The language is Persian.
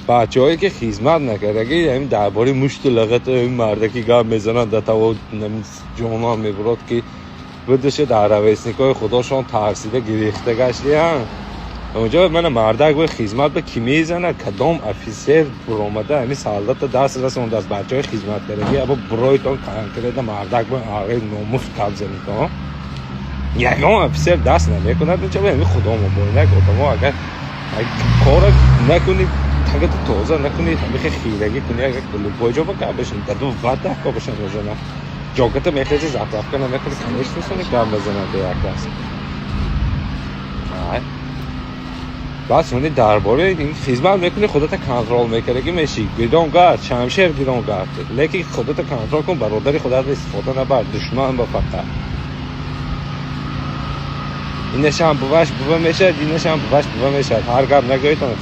بچه‌هایی که خدمت نکرده یعنی درباره مشت لغت این مرده که گام میزنن در تو جوانان میبرد که بدشه در رویسنیکای خداشون ترسیده گریخته گشتی هم اونجا من مردک به خدمت به کی میزنه کدام افیسر برآمده همین سالات دست رسوند از بچه‌های خدمت کردگی ابا برایتون کنکرده مردک به آقای ناموس قبض میکنه یگان افیسر دست نمیکنه چه به همین خدا ما نگفتم اگر کار نکنید اگه تو توزه نکنید همین خیرگی کنی اگر کلی بایجا با کبشن در دو وقت که باشن روزانه جاکت میخواستی زفاف کنه نکنی کنیش نیستونی کام بزنن به یک دست بس اونی درباره این خدمت میکنی خودت کنترل میکنی میشی گیرانگار شمشیر گیرانگار لیکن خودت کنترل کن برادری خودت استفاده نبر دشمن با فقط این نشان بوش بو میشه این نشان بوش بو میشه هر گام نگویتون